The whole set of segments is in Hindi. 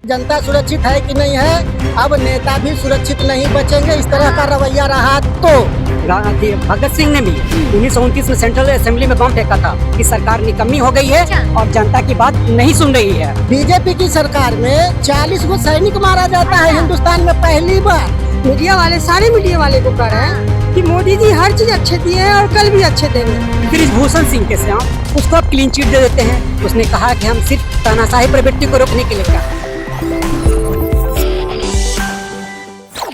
जनता सुरक्षित है कि नहीं है, अब नेता भी सुरक्षित नहीं बचेंगे। इस तरह का रवैया रहा तो भगत सिंह ने भी 1929 में सेंट्रल असेंबली में बम फेंका था कि सरकार निकम्मी हो गई है और जनता की बात नहीं सुन रही है। बीजेपी की सरकार में 40 गो सैनिक मारा जाता है हिंदुस्तान में पहली बार। मीडिया वाले सारे मीडिया वाले को कह रहे हैं कि मोदी जी हर चीज अच्छे दिए हैं और कल भी अच्छे देंगे। ब्रिजभूषण सिंह के साथ उसको आप क्लीन चिट दे देते हैं। उसने कहा कि हम सिर्फ तानाशाही प्रवृत्ति को रोकने के लिए क्या।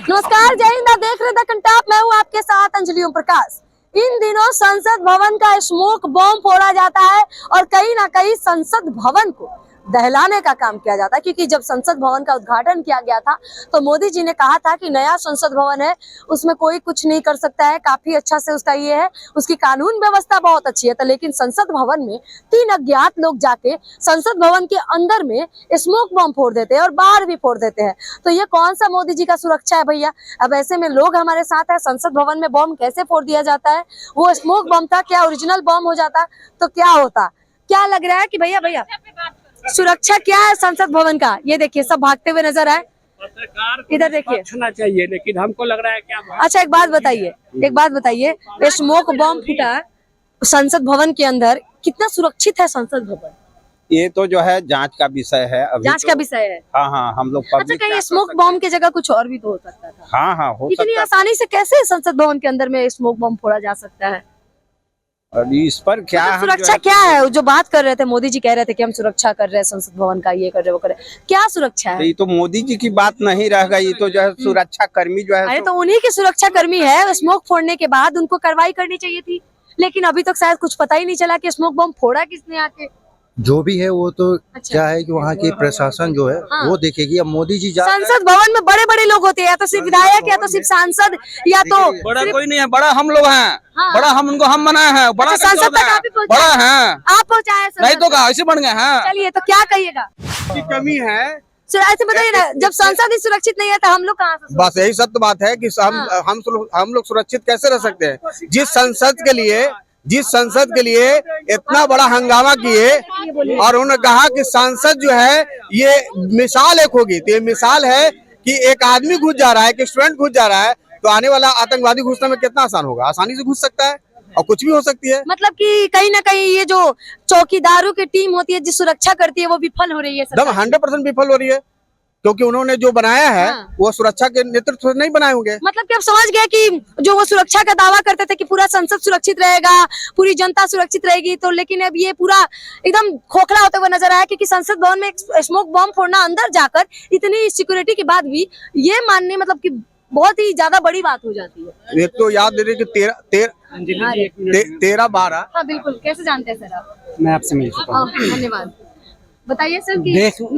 नमस्कार, जय हिंद। देख रहे थे कंटाप, मैं हूँ आपके साथ अंजलि ओम प्रकाश। इन दिनों संसद भवन का स्मोक बॉम्ब फोड़ा जाता है और कहीं ना कहीं संसद भवन को दहलाने का काम किया जाता है, क्योंकि जब संसद भवन का उद्घाटन किया गया था तो मोदी जी ने कहा था कि नया संसद भवन है, उसमें कोई कुछ नहीं कर सकता है, काफी अच्छा से उसका ये है, उसकी कानून व्यवस्था बहुत अच्छी है। तो लेकिन संसद भवन में 3 अज्ञात लोग जाके संसद भवन के अंदर में स्मोक बॉम्ब फोड़ देते हैं और बाहर भी फोड़ देते हैं। तो ये कौन सा मोदी जी का सुरक्षा है भैया? अब ऐसे में लोग हमारे साथ है, संसद भवन में बॉम्ब कैसे फोड़ दिया जाता है? वो स्मोक बॉम्ब था, क्या ओरिजिनल बॉम्ब हो जाता तो क्या होता? क्या लग रहा है कि भैया सुरक्षा क्या है संसद भवन का? ये देखिए सब भागते हुए नजर आए, इधर देखिए। होना चाहिए, लेकिन हमको लग रहा है क्या। अच्छा एक बात बताइए, स्मोक बॉम्ब फूटा संसद भवन के अंदर, कितना सुरक्षित है संसद भवन? ये तो जो है जांच का विषय है। अभी जांच का विषय है। हाँ, हम लोग अच्छा, कहीं स्मोक बॉम्ब की जगह कुछ और भी तो हो सकता था। हाँ, हो सकता है। इतनी आसानी से कैसे संसद भवन के अंदर में स्मोक बॉम्ब फोड़ा जा सकता है? अभी इस पर क्या मतलब सुरक्षा क्या है? जो बात कर रहे थे मोदी जी, कह रहे थे कि हम सुरक्षा कर रहे हैं संसद भवन का, ये कर रहे वो कर रहे, क्या सुरक्षा है? ये तो मोदी जी की बात नहीं रह गई, तो जो है सुरक्षा कर्मी जो है। अरे तो उन्हीं के सुरक्षा कर्मी है। स्मोक फोड़ने के बाद उनको कार्रवाई करनी चाहिए थी, लेकिन अभी तक शायद कुछ पता ही नहीं चला कि स्मोक बॉम्ब फोड़ा किसने आके। जो भी है वो तो अच्छा। क्या है कि वहाँ की प्रशासन जो है हाँ। वो देखेगी। अब मोदी जी संसद भवन में बड़े बड़े लोग होते हैं, या तो सिर्फ विधायक, या तो सिर्फ सांसद, या तो बड़ा कोई नहीं है, बड़ा हम लोग हैं। हाँ। बड़ा हम बनाए हैं, बड़ा अच्छा, संसद तक आप ही पहुंचाए? बड़ा है, आप पहुंचाए नहीं तो क्या ऐसे बन गए हैं। चलिए, तो क्या कहिएगा? कमी है। ऐसे बताइए ना, जब संसद ही सुरक्षित नहीं है तो हम लोग कहाँ से? बस यही सत्य बात है कि हम लोग सुरक्षित कैसे रह सकते हैं? जिस संसद के लिए इतना बड़ा हंगामा किए और उन्होंने कहा कि संसद जो है ये मिसाल एक होगी, तो ये मिसाल है कि एक आदमी घुस जा रहा है, एक स्टूडेंट घुस जा रहा है, तो आने वाला आतंकवादी घुसने में कितना आसान होगा? आसानी से घुस सकता है और कुछ भी हो सकती है। मतलब कि कहीं ना कहीं ये जो चौकीदारों की टीम होती है, जो सुरक्षा करती है, वो विफल हो रही है। एकदम 100% विफल हो रही है, क्योंकि उन्होंने जो बनाया है वो सुरक्षा के नेतृत्व से नहीं बनाए होंगे। मतलब कि आप समझ गए कि जो वो सुरक्षा का दावा करते थे कि पूरा संसद सुरक्षित रहेगा, पूरी जनता सुरक्षित रहेगी, तो लेकिन अब ये पूरा एकदम खोखला होते हुए नजर आया, क्योंकि संसद भवन में स्मोक बॉम्ब फोड़ना अंदर जाकर इतनी सिक्योरिटी के बाद भी ये मानने मतलब कि बहुत ही ज्यादा बड़ी बात हो जाती है। एक तो याद दे रही कि 13-12। हाँ बिल्कुल, कैसे जानते हैं सर आप? मैं आपसे मिल चुका हूँ। धन्यवाद। बताइए सर कि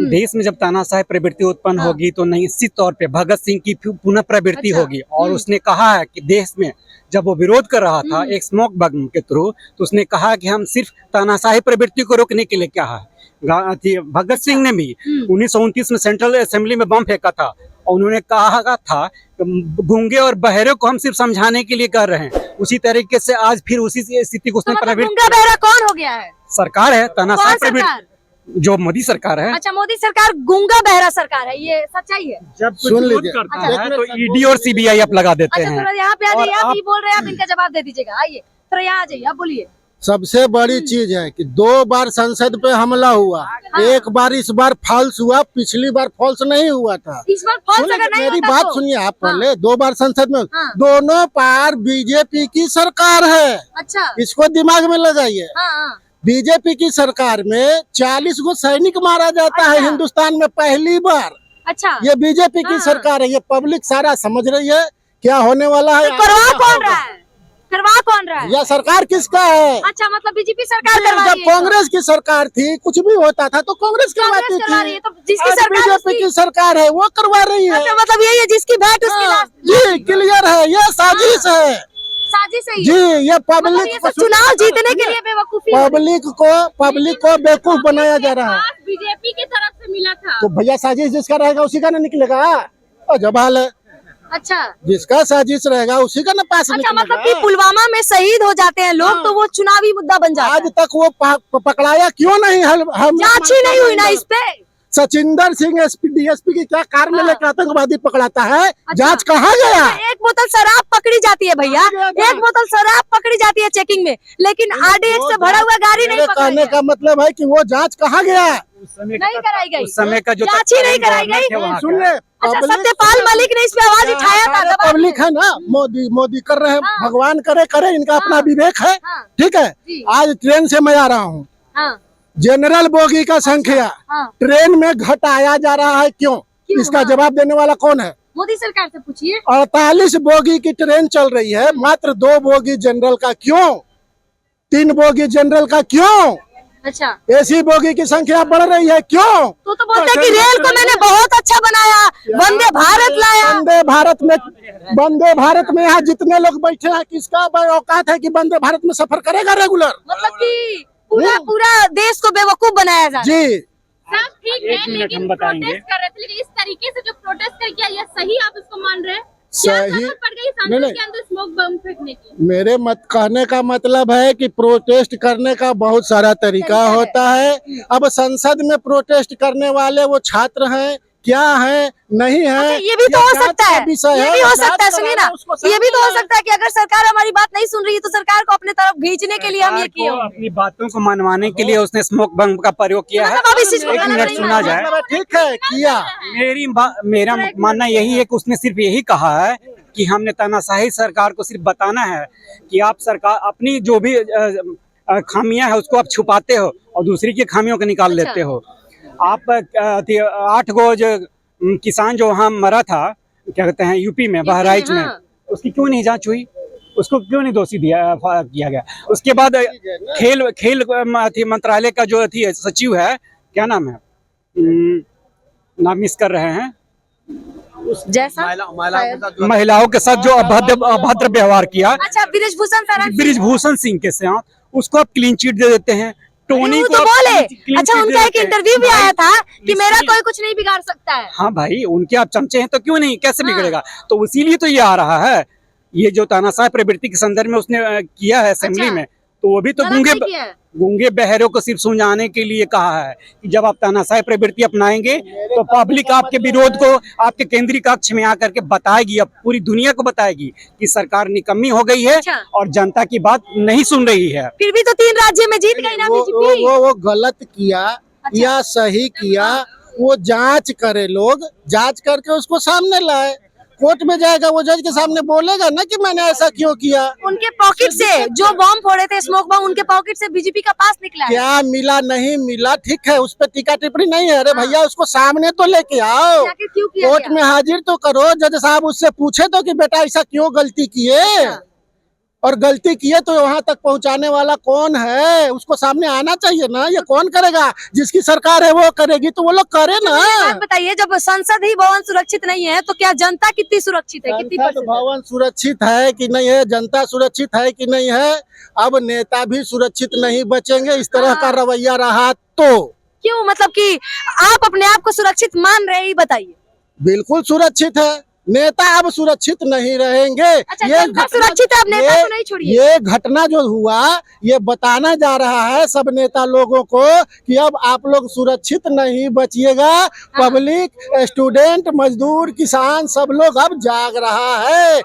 देश में जब तानाशाही प्रवृत्ति उत्पन्न होगी तो निश्चित तौर पे भगत सिंह की पुनः प्रवृत्ति होगी। और उसने कहा है कि देश में जब वो विरोध कर रहा था एक स्मोक बम के थ्रू, तो उसने कहा कि हम सिर्फ तानाशाही प्रवृत्ति को रोकने के लिए क्या है। भगत सिंह ने भी 1929 में सेंट्रल असेंबली में बम फेंका था और उन्होंने कहा था गूंगे और बहरे को हम सिर्फ समझाने के लिए कर रहे हैं। उसी तरीके से आज फिर उसी स्थिति को उसने प्रवृत्ति। गूंगा बहरा कौन हो गया है? सरकार है तानाशाही प्रवृत्ति, जो मोदी सरकार है। अच्छा, मोदी सरकार गूंगा बहरा सरकार है, ये सच्चाई है? जब सुन कुछ लीजिए। करता अच्छा, है तो ईडी और सीबीआई आप लगा देते अच्छा, हैं। थोड़ा यहाँ पे आ जाइए, आप आप- ही बोल रहे हैं, आप इनका जवाब दे दीजिएगा। आइए थोड़ा यहाँ आ जाइए, आप बोलिए। सबसे बड़ी चीज है कि 2 बार संसद पे हमला हुआ। एक बार इस बार फॉल्स हुआ, पिछली बार फॉल्स नहीं हुआ था। इस बार फॉल्स अगर नहीं मेरी होता बात तो? सुनिए आप पहले। 2 बार संसद में हाँ। दोनों पार बीजेपी की सरकार है, अच्छा। इसको दिमाग में लगाइए। हाँ। बीजेपी की सरकार में 40 गो सैनिक मारा जाता है अच्छा। हिंदुस्तान में पहली बार। अच्छा, ये बीजेपी की हाँ। सरकार है, ये पब्लिक सारा समझ रही है क्या होने वाला है। करवा कौन रहा है? यह सरकार किसका है? अच्छा, मतलब बीजेपी सरकार करवा जब रही है। कांग्रेस की सरकार थी, कुछ भी होता था तो कांग्रेस करवाती करवा रही थी। है, तो जिसकी आज सरकार बीजेपी की सरकार है वो करवा रही है। अच्छा, मतलब यही है जिसकी भेंट उसकी हाँ, लाश। जी क्लियर है, ये साजिश है साजिश है जी। ये। ये मतलब ये पब्लिक सब चुनाव जीतने के लिए बेवकूफी हो रही है। पब्लिक को बेवकूफ बनाया जा रहा है। बीजेपी की तरफ से मिला था। तो भैया साजिश जिसका रहेगा उसी का ना निकलेगा। अजब हाल है, अच्छा, जिसका साजिश रहेगा उसी का ना पास अच्छा, मतलब निकलेगा। कि पुलवामा में शहीद हो जाते हैं लोग, तो वो चुनावी मुद्दा बन जाता आज है। तक वो पकड़ाया क्यों नहीं? हम जांच ही नहीं हुई ना इस पे। सचिंदर सिंह एसपी डीएसपी की क्या कार में लेकर आतंकवादी पकड़ाता है? जांच कहाँ गया? एक बोतल शराब पकड़ी जाती है भैया, एक बोतल शराब पकड़ी जाती है चेकिंग में, लेकिन आरडीएक्स से भरा हुआ गाड़ी नहीं पकड़ा कहने गया। का मतलब है कि वो जांच कहाँ गया? नहीं कराई गई, उस समय का जो जांच ही नहीं कराई गई। सुन ले, अच्छा, सत्यपाल मलिक ने इस पे आवाज उठाया था, दबा पब्लिक है ना, मोदी मोदी कर रहे हैं, हाँ। भगवान करे करे, इनका अपना विवेक है, हाँ। ठीक है। जी। आज ट्रेन से मैं आ रहा हूँ, हाँ, जनरल बोगी का संख्या हाँ। ट्रेन में घटाया जा रहा है, क्यों? इसका हाँ। जवाब देने वाला कौन है? मोदी सरकार से पूछिए। 48 बोगी की ट्रेन चल रही है, मात्र 2 बोगी जनरल का क्यों? 3 बोगी जनरल का क्यों? अच्छा, एसी बोगी की संख्या बढ़ रही है, क्यों? तो बोलते हैं कि रेल को मैंने बहुत अच्छा बनाया, वंदे भारत लाया। वंदे भारत में यहाँ जितने लोग बैठे हैं, किसका औकात है कि वंदे भारत में सफर करेगा रेगुलर? मतलब कि पूरा देश को बेवकूफ बनाया जा रहा है। जी, सब ठीक है, लेकिन प्रोटेस्ट कर रहे थे, लेकिन इस तरीके से जो प्रोटेस्ट कर किया, ये सही आप इसको मान रहे हैं? क्या सही जरूरत पड़ गई नहीं, संसद के अंदर स्मोक बम फेंकने की? मेरे मत कहने का मतलब है कि प्रोटेस्ट करने का बहुत सारा तरीका होता है। अब संसद में प्रोटेस्ट करने वाले वो छात्र हैं, क्या है, नहीं है, अच्छा, ये भी तो हो सकता है, ये भी हो सकता है, सुनिए ना, ये भी तो हो सकता है कि अगर सरकार हमारी बात नहीं सुन रही है तो सरकार को अपने तरफ खींचने के लिए हम ये किए होंगे। अपनी बातों को मनवाने के लिए उसने स्मोक बम का प्रयोग किया है। मतलब अब इस चीज को एक गलत मिनट नहीं सुना मानना जाए। मतलब ठीक है, किया। मेरा मानना यही है कि उसने सिर्फ यही कहा है कि हमने तानाशाही सरकार को सिर्फ बताना है कि आप सरकार अपनी जो भी खामियां है उसको आप छुपाते हो और दूसरी की खामियों को निकाल लेते हो। आप 8 गो जो किसान जो वहाँ मरा था, क्या कहते हैं, यूपी में बहराइच में, उसकी क्यों नहीं जांच हुई? उसको क्यों नहीं दोषी किया गया? उसके बाद खेल मंत्रालय का जो सचिव है, क्या नाम है, नाम मिस कर रहे हैं, जैसा महिलाओं के साथ जो अभद्र व्यवहार किया, अच्छा, बृजभूषण सिंह के साथ, उसको आप क्लीन चिट दे देते हैं। टोनी को तो बोले, clean अच्छा, sheet उनका दे एक देते हैं। इंटरव्यू भी आया था कि मेरा इसलिए- कोई कुछ नहीं बिगाड़ सकता है। हाँ भाई, उनके आप चमचे हैं तो क्यों नहीं, कैसे हाँ। बिगड़ेगा? तो इसीलिए तो ये आ रहा है, ये जो तानाशाह प्रवृत्ति के संदर्भ में उसने किया है असेंबली अच्छा। में, तो वो भी तो गलत नहीं किया है। गूंगे बहरों को सिर्फ सुझाने के लिए कहा है कि जब आप तानाशाह प्रवृत्ति अपनाएंगे तो पब्लिक आपके विरोध को आपके केंद्रीय कक्ष में आकर के बताएगी, अब पूरी दुनिया को बताएगी कि सरकार निकम्मी हो गई है अच्छा। और जनता की बात नहीं सुन रही है। फिर भी तो 3 राज्य में जीत गई ना बीजेपी। वो गलत किया या सही किया, वो जांच करे, लोग जांच करके उसको सामने लाए, कोर्ट में जाएगा, वो जज के सामने बोलेगा ना कि मैंने ऐसा क्यों किया। उनके पॉकेट से जो बम फोड़े थे, स्मोक बम, उनके पॉकेट से बीजेपी का पास निकला है। क्या मिला नहीं मिला, ठीक है, उस पर टीका टिप्पणी नहीं है। अरे भैया, उसको सामने तो लेके आओ, आखिर क्यों किया कोर्ट गया? में हाजिर तो करो, जज साहब उससे पूछे तो कि बेटा ऐसा क्यों गलती किए, और गलती किए तो वहां तक पहुंचाने वाला कौन है, उसको सामने आना चाहिए ना। ये कौन करेगा? जिसकी सरकार है वो करेगी, तो वो लोग करे ना। बात बताइए, जब संसद ही भवन सुरक्षित नहीं है तो क्या जनता कितनी सुरक्षित है? कितनी संसद परसेंट? भवन सुरक्षित है कि नहीं है, जनता सुरक्षित है कि नहीं है, अब नेता भी सुरक्षित नहीं बचेंगे इस तरह का रवैया रहा तो। क्यों, मतलब कि आप अपने आप को सुरक्षित मान रहे हैं, बताइए। बिल्कुल सुरक्षित है, नेता अब सुरक्षित नहीं रहेंगे। अच्छा, जनता सुरक्षित है, अब नेता को नहीं छोड़िए। ये घटना जो हुआ, ये बताना जा रहा है सब नेता लोगों को कि अब आप लोग सुरक्षित नहीं बचिएगा। पब्लिक, स्टूडेंट, मजदूर, किसान, सब लोग अब जाग रहा है।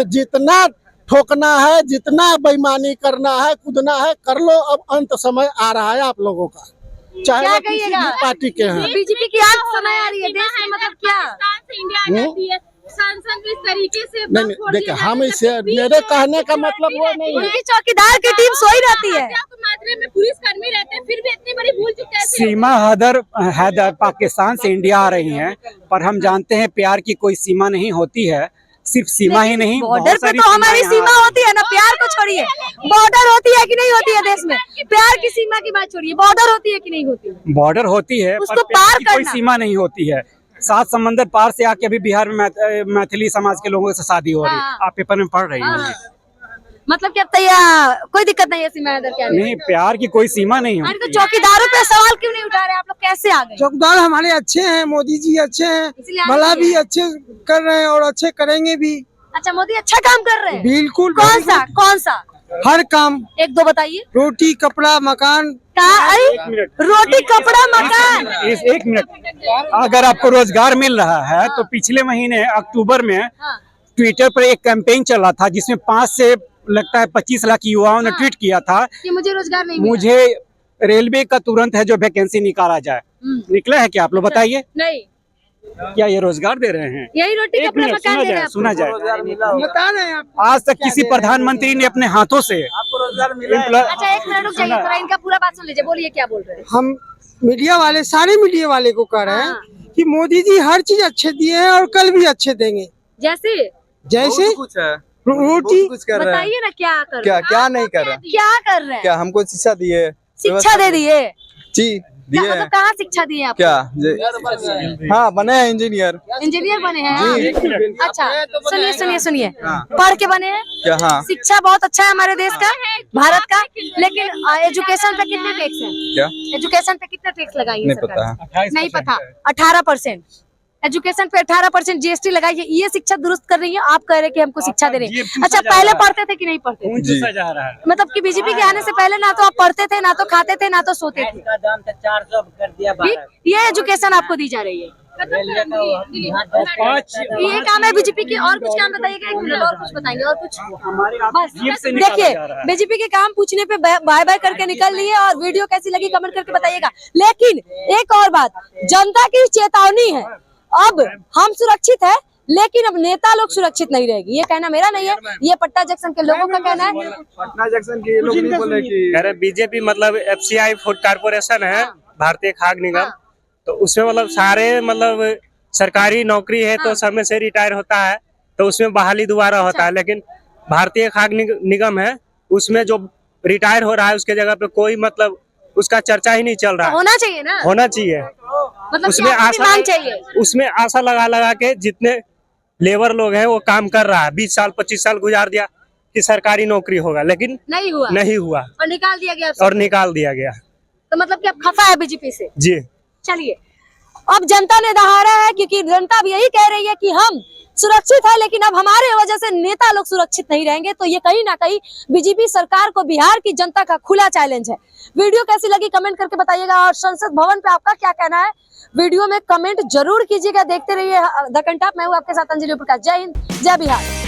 जितना ठोकना है, जितना बेईमानी करना है, कूदना है, कर लो, अब अंत समय आ रहा है आप लोगों का, चाहे क्या वो किसी कहिएगा? भी पार्टी के हैं। बीजेपी की आज समय आ रही है देश में, मतलब क्या? पाकिस्तान से इंडिया आ जाती है, संसद में इस तरीके से बम नहीं, फोड़ देखिए, दिया हम जाता है, इसे, तब भी मेरे जो कहने का पुलिस मतलब वो नहीं है। उनकी चौकीदार की टीम सोई रहती है। पर्याप्त मात्रा में पुलिस कर्मी रहते हैं, फिर भी इतनी बड़ी भूल चुके हैं। सीमा हैदर पाकिस्तान से इंडिया आ रही हैं, पर हम जानते हैं प्यार की कोई सीमा नहीं होती है। सिर्फ सीमा ही नहीं, बॉर्डर बहुत पे सारी तो हमारी सीमाएं सीमा होती है ना, प्यार को छोड़िए। बॉर्डर होती है कि नहीं होती है देश में? प्यार की सीमा की बात छोड़िए, बॉर्डर होती है कि नहीं होती है? बॉर्डर होती है, उसको पर प्यार पार की कोई करना। सीमा नहीं होती है। 7 समंदर पार से आके अभी बिहार में मैथिली समाज के लोगों से शादी हो रही है। हाँ। आप पेपर में पढ़ रही हाँ। होंगी। मतलब कि अब तैयार कोई दिक्कत नहीं है सीमा इधर क्या नहीं, प्यार की कोई सीमा नहीं अरे तो होती है। चौकीदारों पे सवाल क्यों नहीं उठा रहे आप लोग? कैसे आ गए? चौकीदार हमारे अच्छे हैं, मोदी जी अच्छे हैं, इसलिए आगे भला भी किए। अच्छे कर रहे हैं और अच्छे करेंगे भी। अच्छा, मोदी अच्छा काम कर रहे हैं? बिल्कुल, कौन सा? हर काम, 1-2 बताइए। रोटी, कपड़ा, मकान, रोटी कपड़ा मकान। एक मिनट, अगर आपको रोजगार मिल रहा है तो पिछले महीने अक्टूबर में ट्विटर पर एक कैंपेन चला था जिसमें 5 से लगता है 25 लाख युवाओं ने ट्वीट किया था कि मुझे रोजगार नहीं मिला। मुझे रेलवे का तुरंत है जो वैकेंसी निकाला जाए। निकला है क्या, आप लोग बताइए? नहीं, क्या ये रोजगार दे रहे हैं? यही रोटी एक कपड़ा मिनट, मकान सुना दे रहे जाए हैं सुना जाए। बता रहे हैं आप। आज तक किसी प्रधानमंत्री ने अपने हाथों से अच्छा एक मिनट रुक जाइए, थोड़ा इनका पूरा बात सुन लीजिए, बोलिए क्या बोल रहे हैं। हम मीडिया वाले सारे मीडिया वाले को कह रहे हैं कि मोदी जी हर चीज अच्छे दिए हैं और कल भी अच्छे देंगे। जैसे जैसे कुछ है, रोटी कुछ कर रहे हैं। बताइए ना क्या कर रहे क्या हैं? क्या नहीं कर रहे हैं? क्या कर रहे हैं? क्या हमको शिक्षा दिए? शिक्षा दे दिए? जी दिए क्या हैं। मतलब कहाँ शिक्षा दिए आप? क्या हाँ बने हैं इंजीनियर। इंजीनियर बने हैं? जी। अच्छा सुनिए सुनिए सुनिए, पढ़ के बने हैं? क्या हाँ शिक्षा बहुत अच्छा है हमारे देश का, भारत का, लेकिन एजुकेशन पे कितने टैक्स है? क्या एजुकेशन पे कितने टैक्स लगाई है नहीं सरकार? पता है। नहीं पता। 18% एजुकेशन पे 18% जीएसटी लगाई है। ये शिक्षा दुरुस्त कर रही है, आप कह रहे हैं कि हमको शिक्षा दे रही है। अच्छा पहले पढ़ते थे कि नहीं पढ़ते थे? जी जा रहा है। मतलब कि बीजेपी के आने से पहले ना तो आप पढ़ते थे, ना तो खाते थे, ना तो सोते थे। ठीक? ये एजुकेशन आपको दी जा रही है। ये काम है बीजेपी की। और कुछ काम बताइएगा? एक मिनट और कुछ बताएंगे, और कुछ बस देखिए, बीजेपी के काम पूछने पे बाय बाय करके निकल लिए। और वीडियो कैसी लगी कमेंट करके बताइएगा। लेकिन एक और बात, जनता की चेतावनी है, अब हम सुरक्षित है लेकिन अब नेता लोग सुरक्षित नहीं रहेगी। ये कहना मेरा नहीं है, ये पट्टा जंक्शन के लोगों का कहना है। पटना जंक्शन के लोग नहीं बोले कि अरे बीजेपी मतलब FCI फूड कारपोरेशन है, भारतीय खाद्य निगम, तो उसमें मतलब सारे मतलब सरकारी नौकरी है तो समय से रिटायर होता है तो उसमें बहाली दोबारा होता है। लेकिन भारतीय खाद्य निगम है, उसमें जो रिटायर हो रहा है उसके जगह पे कोई मतलब उसका चर्चा ही नहीं चल रहा है। होना चाहिए ना, होना चाहिए। मतलब उसमें कि आपकी मांग चाहिए। उसमें आशा लगा के जितने लेबर लोग हैं वो काम कर रहा है। 20 साल 25 साल गुजार दिया कि सरकारी नौकरी होगा, लेकिन नहीं हुआ, नहीं हुआ और निकाल दिया गया आपसे। और निकाल दिया गया। तो मतलब कि अब खफा है बीजेपी से। जी चलिए, अब जनता ने दहाड़ा है, क्योंकि जनता भी यही कह रही है कि हम सुरक्षित है, लेकिन अब हमारे वजह से नेता लोग सुरक्षित नहीं रहेंगे। तो ये कहीं ना कहीं बीजेपी सरकार को बिहार की जनता का खुला चैलेंज है। वीडियो कैसी लगी कमेंट करके बताइएगा। और संसद भवन पे आपका क्या कहना है वीडियो में कमेंट जरूर कीजिएगा। देखते रहिए द कंटाप। मैं हूँ आपके साथ अंजलि प्रकाश। जय हिंद, जय बिहार।